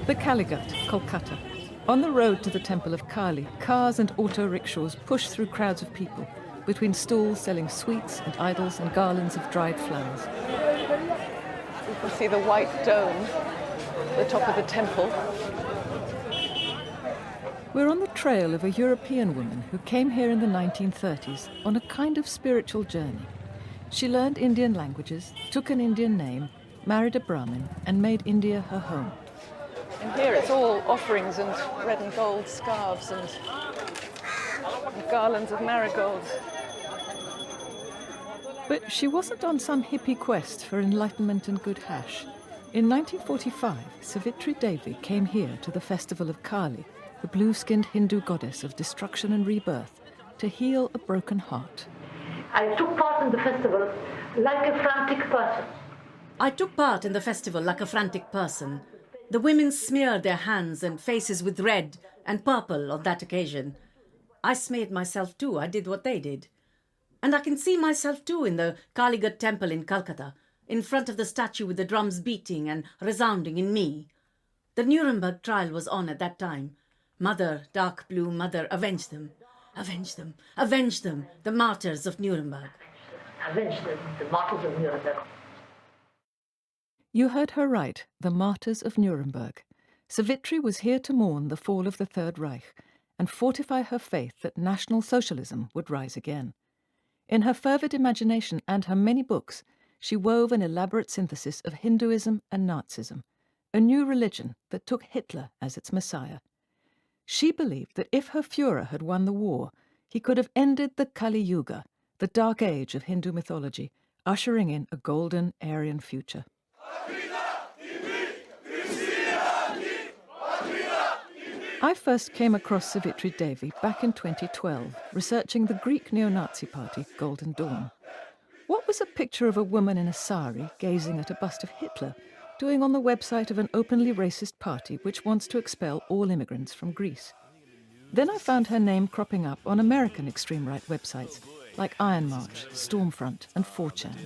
The Kalighat, Kolkata. On the road to the temple of Kali, cars and auto rickshaws push through crowds of people, between stalls selling sweets and idols and garlands of dried flowers. You can see the white dome at the top of the temple. We're on the trail of a European woman who came here in the 1930s on a kind of spiritual journey. She learned Indian languages, took an Indian name, married a Brahmin, and made India her home. And here it's all offerings and red and gold scarves and garlands of marigolds. But she wasn't on some hippie quest for enlightenment and good hash. In 1945, Savitri Devi came here to the festival of Kali, the blue-skinned Hindu goddess of destruction and rebirth, to heal a broken heart. I took part in the festival like a frantic person. The women smeared their hands and faces with red and purple on that occasion. I smeared myself too. I did what they did. And I can see myself too in the Kalighat temple in Calcutta, in front of the statue with the drums beating and resounding in me. The Nuremberg trial was on at that time. Mother, dark blue mother, avenge them. Avenge them. Avenge them, the martyrs of Nuremberg. Avenge them, the martyrs of Nuremberg. You heard her right, the martyrs of Nuremberg. Savitri was here to mourn the fall of the Third Reich and fortify her faith that National Socialism would rise again. In her fervid imagination and her many books, she wove an elaborate synthesis of Hinduism and Nazism, a new religion that took Hitler as its messiah. She believed that if her Führer had won the war, he could have ended the Kali Yuga, the dark age of Hindu mythology, ushering in a golden Aryan future. I first came across Savitri Devi back in 2012, researching the Greek neo-Nazi party Golden Dawn. What was a picture of a woman in a sari gazing at a bust of Hitler doing on the website of an openly racist party which wants to expel all immigrants from Greece? Then I found her name cropping up on American extreme right websites like Iron March, Stormfront and 4chan.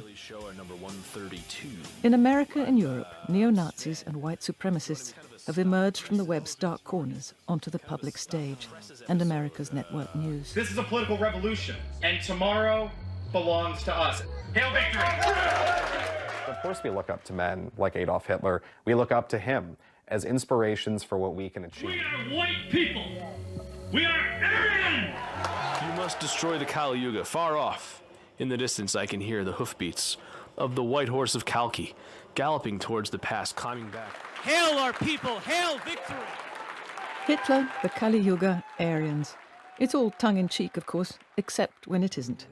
In America and Europe, neo-Nazis and white supremacists have emerged from the web's dark corners onto the public stage and America's network news. This is a political revolution, and tomorrow belongs to us. Hail victory! Of course we look up to men like Adolf Hitler. We look up to him as inspirations for what we can achieve. We are white people. We are Aryans! You must destroy the Kali Yuga. Far off, in the distance, I can hear the hoofbeats of the white horse of Kalki, galloping towards the past, climbing back. Hail our people! Hail victory! Hitler, the Kali Yuga, Aryans. It's all tongue-in-cheek, of course, except when it isn't.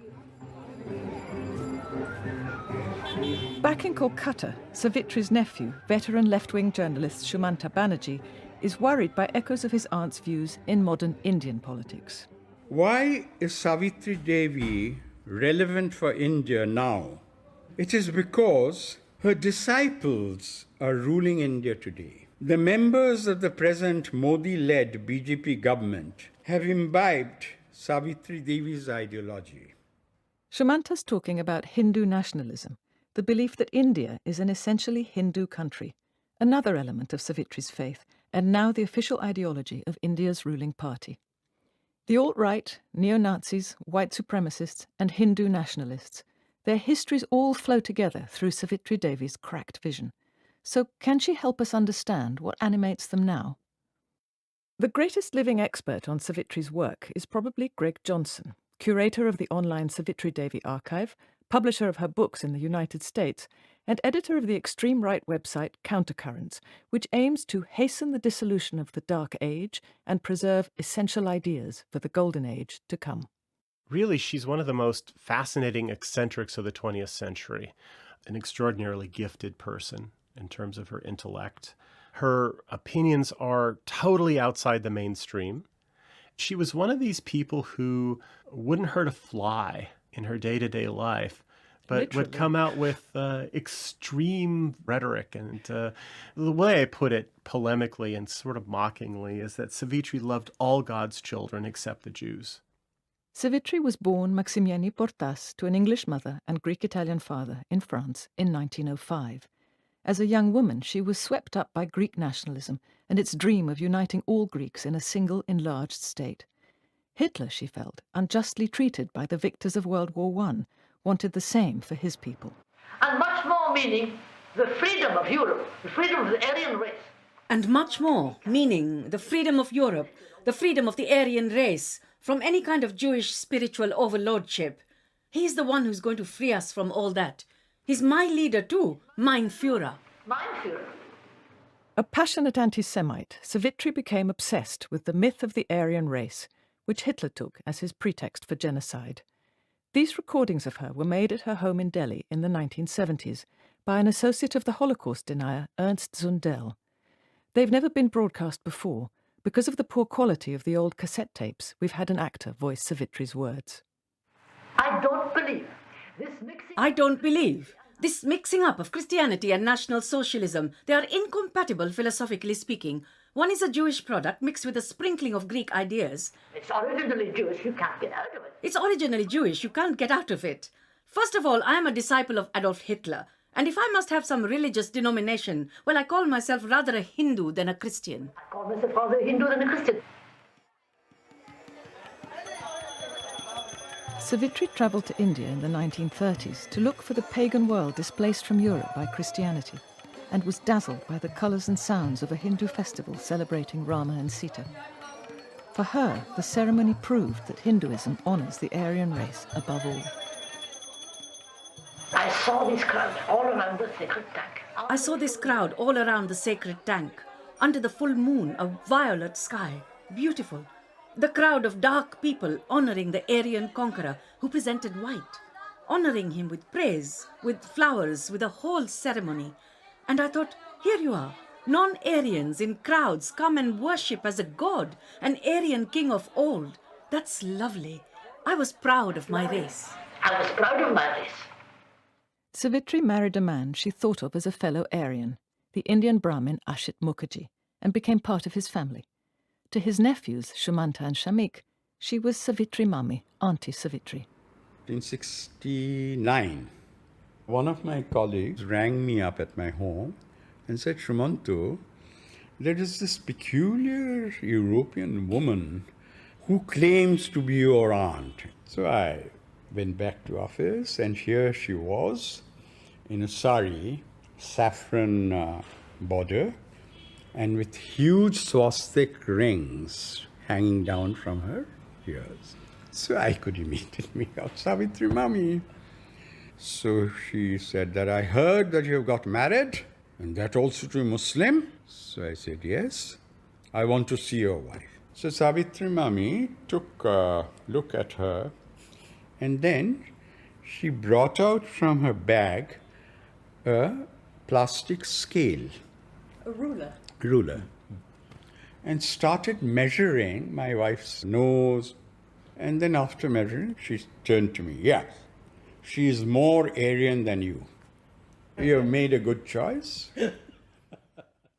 Back in Kolkata, Savitri's nephew, veteran left-wing journalist Shumanta Banerjee, is worried by echoes of his aunt's views in modern Indian politics. Why is Savitri Devi relevant for India now? It is because her disciples are ruling India today. The members of the present Modi-led BJP government have imbibed Savitri Devi's ideology. Shumanta's talking about Hindu nationalism, the belief that India is an essentially Hindu country, another element of Savitri's faith, and now the official ideology of India's ruling party. The alt-right, neo-Nazis, white supremacists, and Hindu nationalists, their histories all flow together through Savitri Devi's cracked vision. So can she help us understand what animates them now? The greatest living expert on Savitri's work is probably Greg Johnson, curator of the online Savitri Devi archive, publisher of her books in the United States, and editor of the extreme right website Countercurrents, which aims to hasten the dissolution of the Dark Age and preserve essential ideas for the Golden Age to come. Really, she's one of the most fascinating eccentrics of the 20th century, an extraordinarily gifted person in terms of her intellect. Her opinions are totally outside the mainstream. She was one of these people who wouldn't hurt a fly in her day-to-day life, but Literally. would come out with extreme rhetoric. And the way I put it polemically and sort of mockingly is that Savitri loved all God's children except the Jews. Savitri was born Maximiani Portas to an English mother and Greek-Italian father in France in 1905. As a young woman, she was swept up by Greek nationalism and its dream of uniting all Greeks in a single enlarged state. Hitler, she felt, unjustly treated by the victors of World War I, wanted the same for his people. And much more meaning the freedom of Europe, the freedom of the Aryan race. And much more, meaning the freedom of Europe, the freedom of the Aryan race, from any kind of Jewish spiritual overlordship. He's the one who's going to free us from all that. He's my leader too, mein Führer. Mein Führer. A passionate anti-Semite, Savitri became obsessed with the myth of the Aryan race, which Hitler took as his pretext for genocide. These recordings of her were made at her home in Delhi in the 1970s by an associate of the Holocaust denier Ernst Zundel. They've never been broadcast before. Because of the poor quality of the old cassette tapes, we've had an actor voice Savitri's words. I don't believe this mixing up of Christianity and National Socialism. They are incompatible philosophically speaking. One is a Jewish product mixed with a sprinkling of Greek ideas. It's originally Jewish, you can't get out of it. It's originally Jewish, you can't get out of it. First of all, I am a disciple of Adolf Hitler. And if I must have some religious denomination, well, I call myself rather a Hindu than a Christian. I call myself rather a Hindu than a Christian. Savitri travelled to India in the 1930s to look for the pagan world displaced from Europe by Christianity, and was dazzled by the colours and sounds of a Hindu festival celebrating Rama and Sita. For her, the ceremony proved that Hinduism honours the Aryan race above all. I saw this crowd all around the sacred tank. Under the full moon, a violet sky. Beautiful. The crowd of dark people honouring the Aryan conqueror who presented white. Honouring him with praise, with flowers, with a whole ceremony. And I thought, here you are. Non-Aryans in crowds come and worship as a god, an Aryan king of old. That's lovely. I was proud of my race. I was proud of my race. Savitri married a man she thought of as a fellow Aryan, the Indian Brahmin Ashit Mukherjee, and became part of his family. To his nephews, Shumanta and Shamik, she was Savitri Mummy, Auntie Savitri. In 1969, one of my colleagues rang me up at my home and said, Shumantu, there is this peculiar European woman who claims to be your aunt. So I went back to office, and here she was in a sari, saffron border, and with huge swastik rings hanging down from her ears. So I could immediately make out Savitri Mummy. So she said that I heard that you have got married, and that also to a Muslim. So I said, yes, I want to see your wife. So Savitri Mummy took a look at her, and then she brought out from her bag a plastic scale. A ruler. And started measuring my wife's nose. And then after measuring, she turned to me. Yes, she is more Aryan than you. You have made a good choice.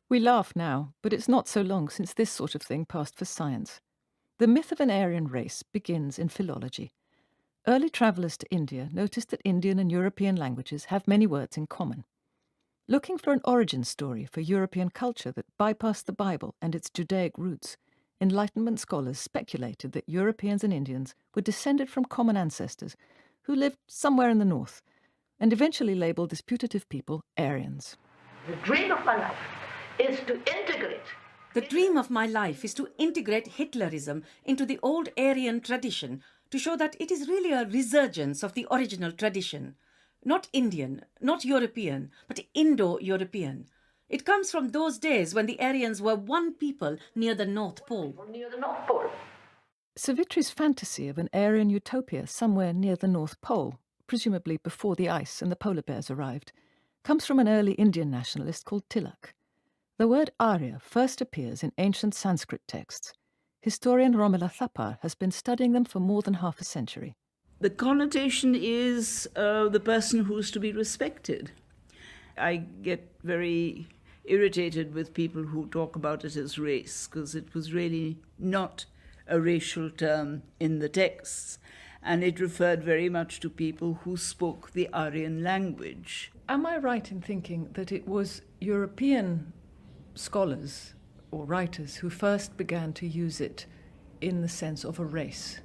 We laugh now, but it's not so long since this sort of thing passed for science. The myth of an Aryan race begins in philology. Early travellers to India noticed that Indian and European languages have many words in common. Looking for an origin story for European culture that bypassed the Bible and its Judaic roots, Enlightenment scholars speculated that Europeans and Indians were descended from common ancestors who lived somewhere in the north, and eventually labelled this putative people Aryans. The dream of my life is to integrate. The dream of my life is to integrate Hitlerism into the old Aryan tradition, to show that it is really a resurgence of the original tradition. Not Indian, not European, but Indo-European. It comes from those days when the Aryans were one people near the North Pole. Savitri's fantasy of an Aryan utopia somewhere near the North Pole, presumably before the ice and the polar bears arrived, comes from an early Indian nationalist called Tilak. The word Arya first appears in ancient Sanskrit texts. Historian Romila Thapar has been studying them for more than half a century. The connotation is the person who's to be respected. I get very irritated with people who talk about it as race, because it was really not a racial term in the texts. and it referred very much to people who spoke the Aryan language. Am I right in thinking that it was European scholars or writers who first began to use it in the sense of a race?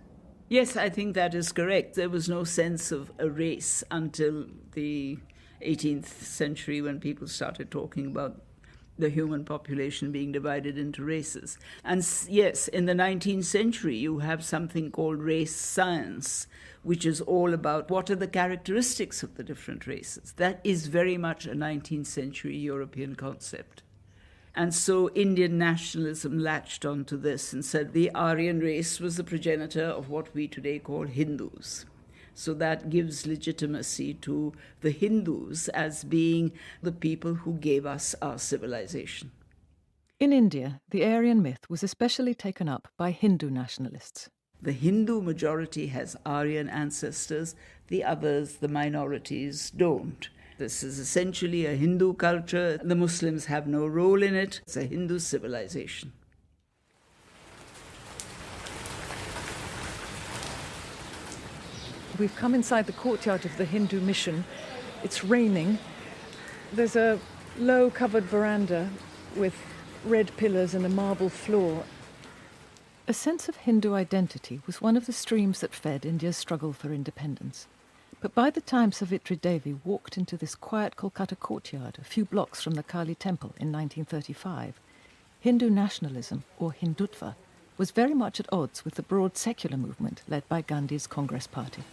Yes, I think that is correct. There was no sense of a race until the 18th century, when people started talking about the human population being divided into races. And yes, in the 19th century, you have something called race science, which is all about what are the characteristics of the different races. That is very much a 19th century European concept. And so Indian nationalism latched onto this and said the Aryan race was the progenitor of what we today call Hindus. So that gives legitimacy to the Hindus as being the people who gave us our civilization. In India, the Aryan myth was especially taken up by Hindu nationalists. The Hindu majority has Aryan ancestors, the others, the minorities, don't. This is essentially a Hindu culture. The Muslims have no role in it. It's a Hindu civilization. We've come inside the courtyard of the Hindu mission. It's raining. There's a low covered veranda with red pillars and a marble floor. A sense of Hindu identity was one of the streams that fed India's struggle for independence. But by the time Savitri Devi walked into this quiet Kolkata courtyard a few blocks from the Kali temple in 1935, Hindu nationalism, or Hindutva, was very much at odds with the broad secular movement led by Gandhi's Congress Party.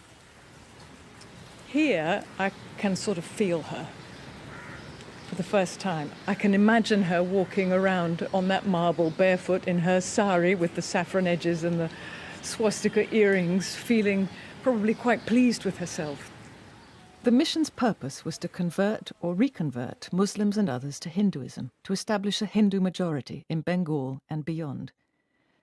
Here, I can sort of feel her for the first time. I can imagine her walking around on that marble barefoot in her sari with the saffron edges and the swastika earrings, feeling probably quite pleased with herself. The mission's purpose was to convert or reconvert Muslims and others to Hinduism, to establish a Hindu majority in Bengal and beyond.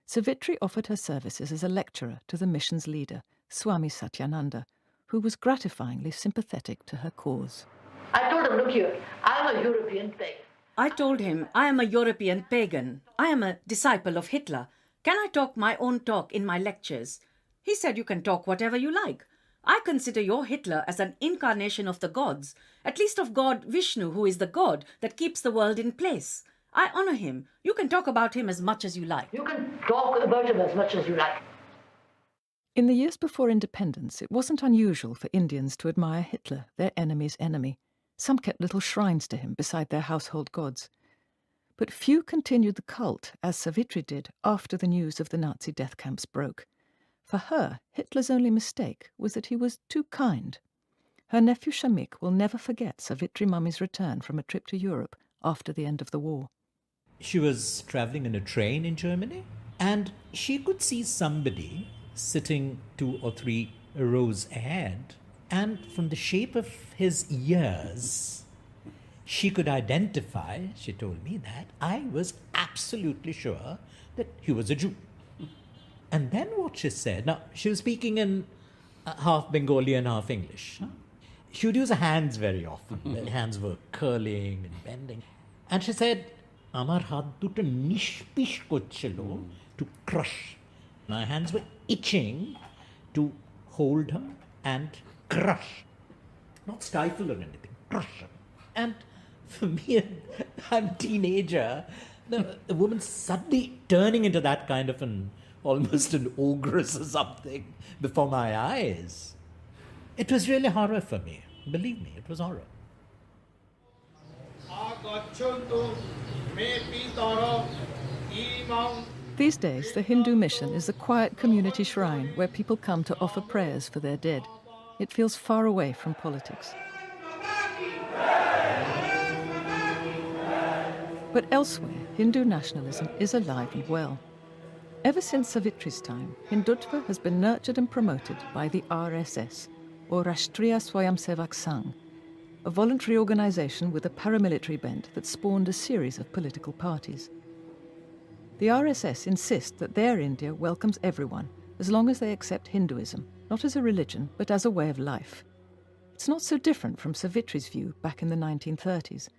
Savitri offered her services as a lecturer to the mission's leader, Swami Satyananda, who was gratifyingly sympathetic to her cause. I told him, look here, I'm a European pagan. I told him, I am a European pagan. I am a disciple of Hitler. Can I talk my own talk in my lectures? He said, you can talk whatever you like. I consider your Hitler as an incarnation of the gods, at least of God Vishnu, who is the god that keeps the world in place. I honor him. You can talk about him as much as you like. You can talk about him as much as you like. In the years before independence, it wasn't unusual for Indians to admire Hitler, their enemy's enemy. Some kept little shrines to him beside their household gods. But few continued the cult, as Savitri did after the news of the Nazi death camps broke. For her, Hitler's only mistake was that he was too kind. Her nephew Shamik will never forget Savitri Mummy's return from a trip to Europe after the end of the war. She was travelling in a train in Germany, and she could see somebody sitting 2 or 3 rows ahead, and from the shape of his ears, she could identify, she told me that, I was absolutely sure that he was a Jew. And then what she said, now she was speaking in half Bengali and half English. She would use her hands very often. The hands were curling and bending. And she said, Amar hat duto nishpish korchilo, to crush. My hands were itching to hold her and crush. Not stifle or anything, crush her. And for me, I'm a teenager, the woman suddenly turning into that kind of almost an ogress or something before my eyes. It was really horror for me. Believe me, it was horror. These days, the Hindu mission is a quiet community shrine where people come to offer prayers for their dead. It feels far away from politics. But elsewhere, Hindu nationalism is alive and well. Ever since Savitri's time, Hindutva has been nurtured and promoted by the RSS, or Rashtriya Swayamsevak Sangh, a voluntary organization with a paramilitary bent that spawned a series of political parties. The RSS insist that their India welcomes everyone, as long as they accept Hinduism, not as a religion, but as a way of life. It's not so different from Savitri's view back in the 1930s.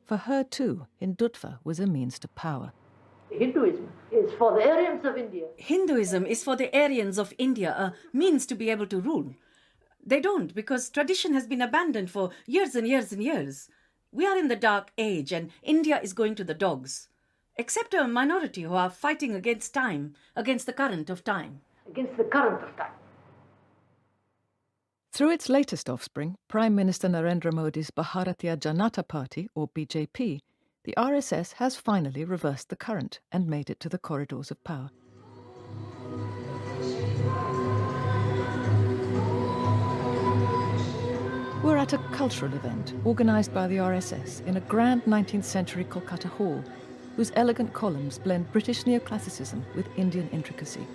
For her too, Hindutva was a means to power. Hinduism is for the Aryans of India. Hinduism is for the Aryans of India a means to be able to rule. They don't, because tradition has been abandoned for years and years and years. We are in the dark age and India is going to the dogs. Except a minority who are fighting against time, against the current of time. Against the current of time. Through its latest offspring, Prime Minister Narendra Modi's Bharatiya Janata Party, or BJP, the RSS has finally reversed the current and made it to the corridors of power. We're at a cultural event organised by the RSS in a grand 19th century Kolkata hall, whose elegant columns blend British neoclassicism with Indian intricacy.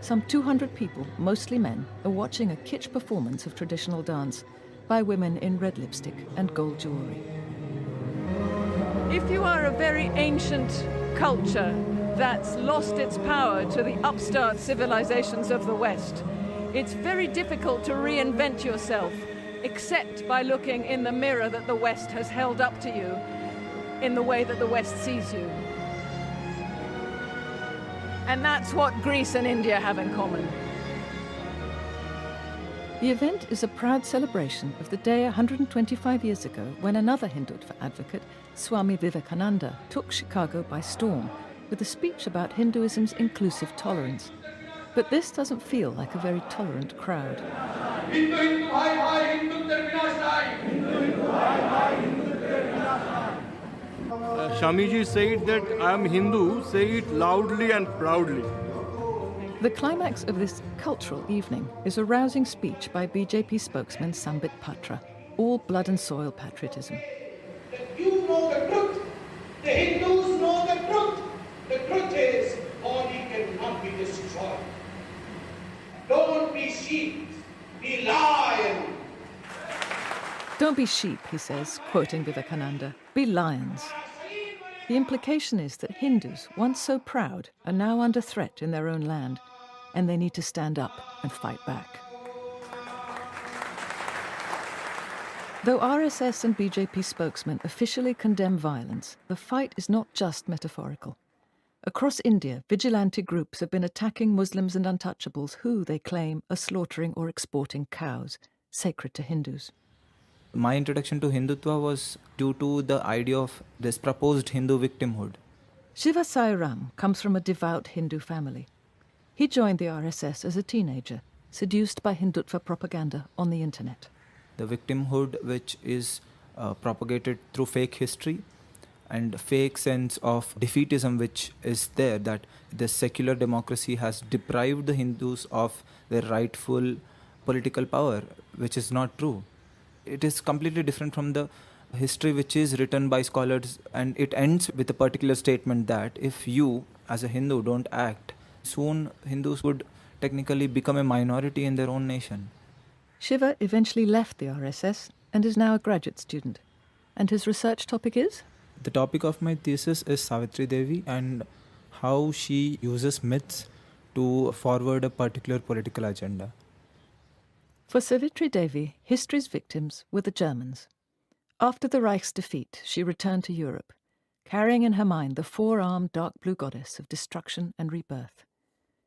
Some 200 people, mostly men, are watching a kitsch performance of traditional dance by women in red lipstick and gold jewellery. If you are a very ancient culture that's lost its power to the upstart civilizations of the West, it's very difficult to reinvent yourself, except by looking in the mirror that the West has held up to you, in the way that the West sees you. And that's what Greece and India have in common. The event is a proud celebration of the day 125 years ago when another Hindutva advocate, Swami Vivekananda, took Chicago by storm with a speech about Hinduism's inclusive tolerance. But this doesn't feel like a very tolerant crowd. Swamiji said that I am Hindu, say it loudly and proudly. The climax of this cultural evening is a rousing speech by BJP spokesman Sambit Patra, all blood and soil patriotism. You know the truth. The Hindus know the truth. The truth is, body cannot be destroyed. Don't be sheep, be lion. Don't be sheep, he says, quoting Vivekananda, be lions. The implication is that Hindus, once so proud, are now under threat in their own land, and they need to stand up and fight back. Though RSS and BJP spokesmen officially condemn violence, the fight is not just metaphorical. Across India, vigilante groups have been attacking Muslims and untouchables who, they claim, are slaughtering or exporting cows, sacred to Hindus. My introduction to Hindutva was due to the idea of this proposed Hindu victimhood. Shiva Sai Ram comes from a devout Hindu family. He joined the RSS as a teenager, seduced by Hindutva propaganda on the internet. The victimhood which is propagated through fake history and fake sense of defeatism which is there, that the secular democracy has deprived the Hindus of their rightful political power, which is not true. It is completely different from the history which is written by scholars, and it ends with a particular statement that if you, as a Hindu, don't act, soon Hindus would technically become a minority in their own nation. Shiva eventually left the RSS and is now a graduate student. And his research topic is? The topic of my thesis is Savitri Devi and how she uses myths to forward a particular political agenda. For Savitri Devi, history's victims were the Germans. After the Reich's defeat, she returned to Europe, carrying in her mind the four-armed dark blue goddess of destruction and rebirth.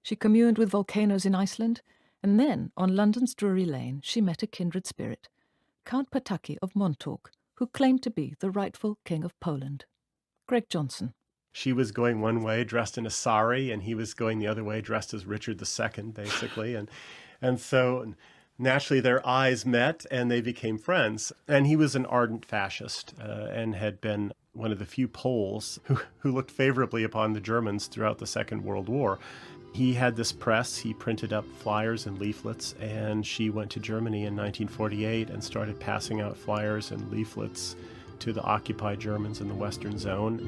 She communed with volcanoes in Iceland, and then, on London's Drury Lane, she met a kindred spirit, Count Potocki of Montauk, who claimed to be the rightful king of Poland. Greg Johnson. She was going one way dressed in a sari, and he was going the other way dressed as Richard II, basically. And so naturally their eyes met and they became friends. And he was an ardent fascist and had been one of the few Poles who looked favorably upon the Germans throughout the Second World War. He had this press, he printed up flyers and leaflets, and she went to Germany in 1948 and started passing out flyers and leaflets to the occupied Germans in the Western Zone.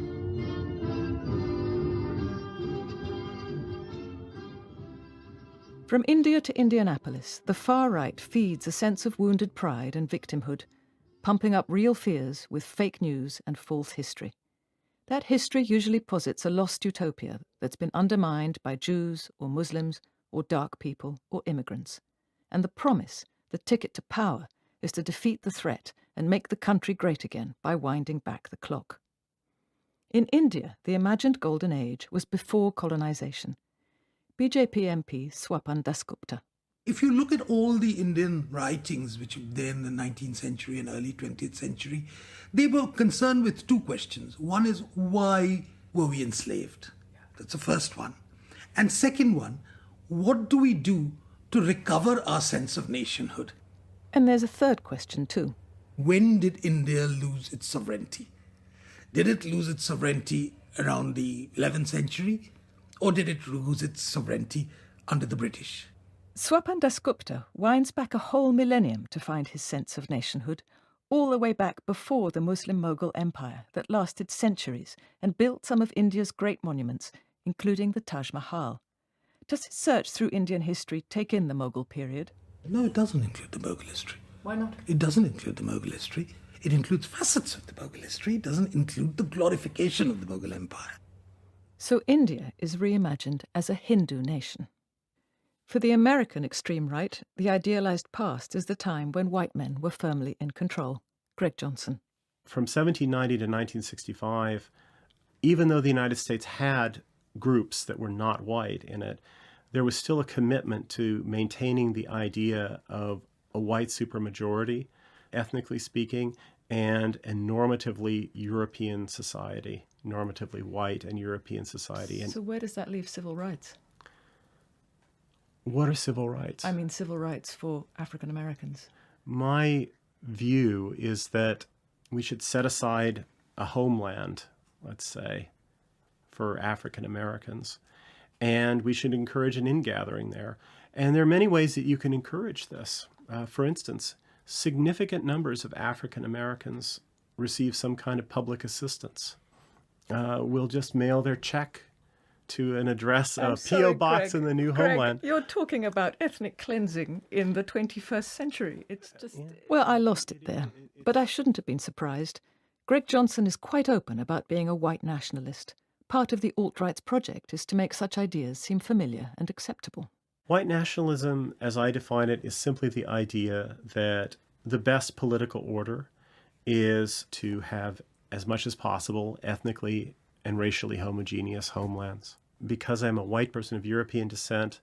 From India to Indianapolis, the far right feeds a sense of wounded pride and victimhood, pumping up real fears with fake news and false history. That history usually posits a lost utopia that's been undermined by Jews or Muslims or dark people or immigrants. And the promise, the ticket to power, is to defeat the threat and make the country great again by winding back the clock. In India, the imagined golden age was before colonisation. BJP MP Swapan Dasgupta. If you look at all the Indian writings which were there in the 19th century and early 20th century, they were concerned with two questions. One is, why were we enslaved? That's the first one. And second one, what do we do to recover our sense of nationhood? And there's a third question too. When did India lose its sovereignty? Did it lose its sovereignty around the 11th century? Or did it lose its sovereignty under the British? Swapan Dasgupta winds back a whole millennium to find his sense of nationhood, all the way back before the Muslim Mughal Empire that lasted centuries and built some of India's great monuments, including the Taj Mahal. Does his search through Indian history take in the Mughal period? No, it doesn't include the Mughal history. Why not? It doesn't include the Mughal history. It includes facets of the Mughal history. It doesn't include the glorification of the Mughal Empire. So India is reimagined as a Hindu nation. For the American extreme right, the idealized past is the time when white men were firmly in control. Greg Johnson. From 1790 to 1965, even though the United States had groups that were not white in it, there was still a commitment to maintaining the idea of a white supermajority, ethnically speaking, and a normatively European society, normatively white and European society. And so where does that leave civil rights? What are civil rights? I mean civil rights for African Americans. My view is that we should set aside a homeland, let's say, for African Americans, and we should encourage an ingathering there. And there are many ways that you can encourage this. For instance, significant numbers of African Americans receive some kind of public assistance. We'll just mail their check to an address, a P.O. box Greg, in the new Greg, homeland. You're talking about ethnic cleansing in the 21st century. It's just... Well, I lost it there, but I shouldn't have been surprised. Greg Johnson is quite open about being a white nationalist. Part of the alt-right's project is to make such ideas seem familiar and acceptable. White nationalism, as I define it, is simply the idea that the best political order is to have, as much as possible, ethnically and racially homogeneous homelands. Because I'm a white person of European descent,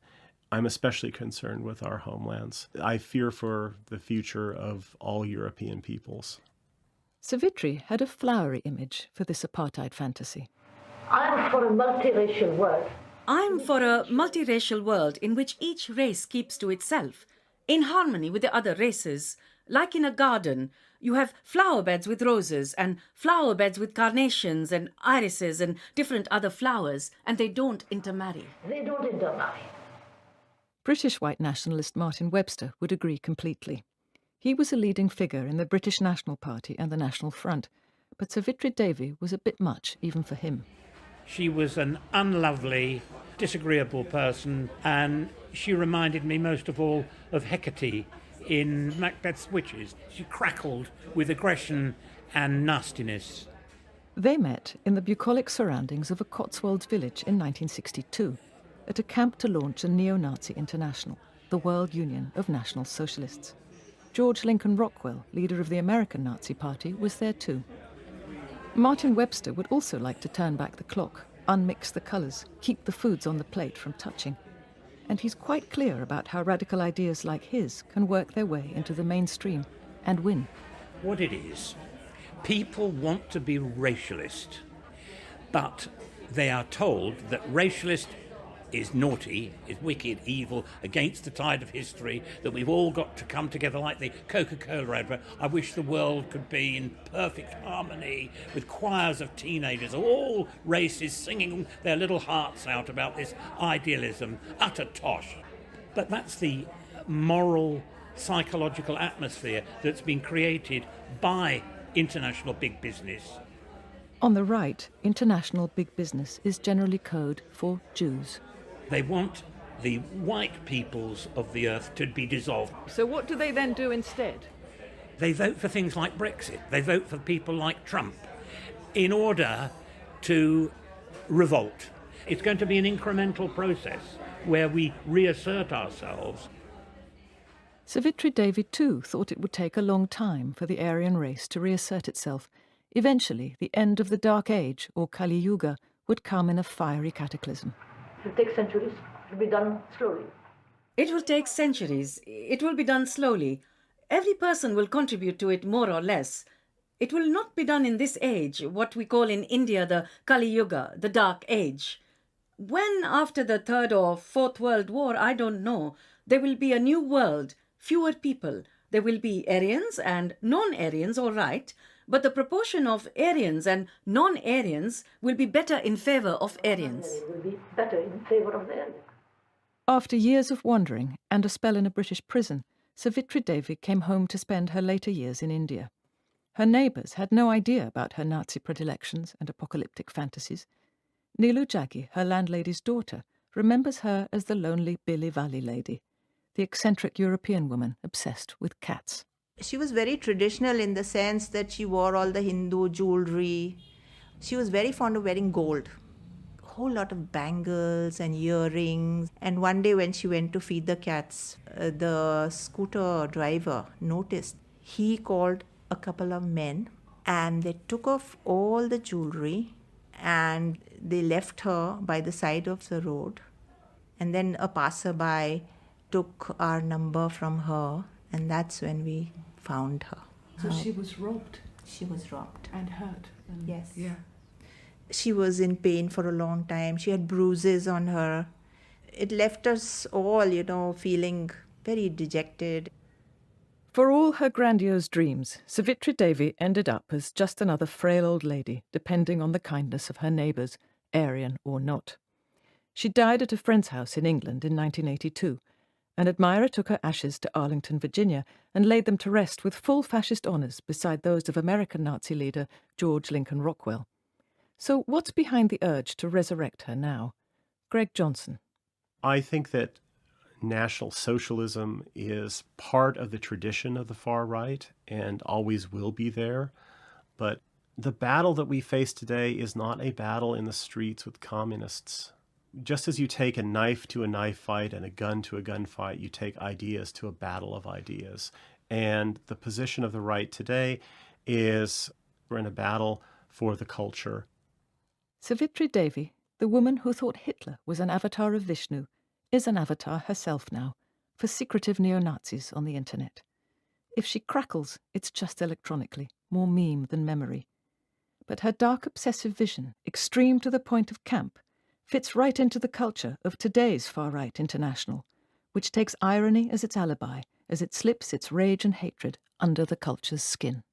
I'm especially concerned with our homelands. I fear for the future of all European peoples. Savitri had a flowery image for this apartheid fantasy. I'm for a multiracial world. I'm for a multiracial world in which each race keeps to itself, in harmony with the other races. Like in a garden, you have flower beds with roses and flower beds with carnations and irises and different other flowers, and they don't intermarry. They don't intermarry. British white nationalist Martin Webster would agree completely. He was a leading figure in the British National Party and the National Front, but Savitri Devi was a bit much even for him. She was an unlovely, disagreeable person, and she reminded me most of all of Hecate in Macbeth's Witches. She crackled with aggression and nastiness. They met in the bucolic surroundings of a Cotswolds village in 1962 at a camp to launch a neo-Nazi international, the World Union of National Socialists. George Lincoln Rockwell, leader of the American Nazi Party, was there too. Martin Webster would also like to turn back the clock, unmix the colours, keep the foods on the plate from touching. And he's quite clear about how radical ideas like his can work their way into the mainstream and win. What it is, people want to be racialist, but they are told that racialist is naughty, is wicked, evil, against the tide of history, that we've all got to come together like the Coca-Cola advert. I wish the world could be in perfect harmony with choirs of teenagers, all races singing their little hearts out about this idealism, utter tosh. But that's the moral, psychological atmosphere that's been created by international big business. On the right, international big business is generally code for Jews. They want the white peoples of the earth to be dissolved. So what do they then do instead? They vote for things like Brexit. They vote for people like Trump in order to revolt. It's going to be an incremental process where we reassert ourselves. Savitri Devi too thought it would take a long time for the Aryan race to reassert itself, Eventually, the end of the Dark Age, or Kali Yuga, would come in a fiery cataclysm. It will take centuries. It will be done slowly. It will take centuries. It will be done slowly. Every person will contribute to it more or less. It will not be done in this age, what we call in India the Kali Yuga, the Dark Age. When, after the Third or Fourth World War, I don't know, there will be a new world, fewer people. There will be Aryans and non-Aryans, all right, but the proportion of Aryans and non-Aryans will be better in favour of Aryans. It will be better in favour of the Aryans. After years of wandering and a spell in a British prison, Savitri Devi came home to spend her later years in India. Her neighbours had no idea about her Nazi predilections and apocalyptic fantasies. Neelu Jaggi, her landlady's daughter, remembers her as the lonely Billy Valley lady, the eccentric European woman obsessed with cats. She was very traditional in the sense that she wore all the Hindu jewelry. She was very fond of wearing gold. A whole lot of bangles and earrings. And one day when she went to feed the cats, the scooter driver noticed. He called a couple of men and they took off all the jewelry and they left her by the side of the road. And then a passerby took our number from her, and that's when we found her. So she was robbed? She was robbed. And hurt? Yes. Yeah. She was in pain for a long time. She had bruises on her. It left us all, feeling very dejected. For all her grandiose dreams, Savitri Devi ended up as just another frail old lady, depending on the kindness of her neighbours, Aryan or not. She died at a friend's house in England in 1982. An admirer took her ashes to Arlington, Virginia, and laid them to rest with full fascist honours beside those of American Nazi leader George Lincoln Rockwell. So what's behind the urge to resurrect her now? Greg Johnson. I think that National Socialism is part of the tradition of the far right and always will be there. But the battle that we face today is not a battle in the streets with communists. Just as you take a knife to a knife fight and a gun to a gunfight, you take ideas to a battle of ideas. And the position of the right today is we're in a battle for the culture. Savitri Devi, the woman who thought Hitler was an avatar of Vishnu, is an avatar herself now, for secretive neo-Nazis on the internet. If she crackles, it's just electronically, more meme than memory. But her dark obsessive vision, extreme to the point of camp, fits right into the culture of today's far-right international, which takes irony as its alibi as it slips its rage and hatred under the culture's skin.